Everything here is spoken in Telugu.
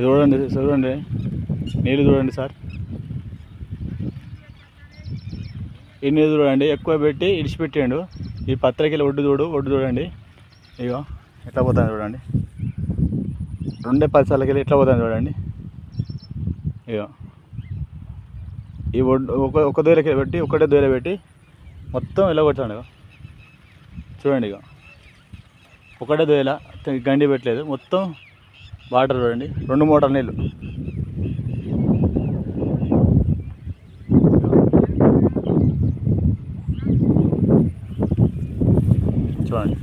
చూడండి చూడండి, నీళ్ళు చూడండి సార్, ఈ నీళ్ళు చూడండి, ఎక్కువ పెట్టి ఇడిచిపెట్టాడు. ఈ పత్రికలు ఒడ్డు చూడండి, ఇగో ఎట్లా పోతాను చూడండి, 2 పైసలకి ఎట్లా పోతాను చూడండి. ఇగో ఈ ఒడ్డు ఒక దూరకి పెట్టి ఒకటే దూర పెట్టి మొత్తం ఇలా కొట్టాడు. చూడండి, ఇక ఒకటే దూర గండి పెట్టలేదు, మొత్తం వాటర్ చూడండి, 2 మోటార్ నీళ్ళు. చూడండి.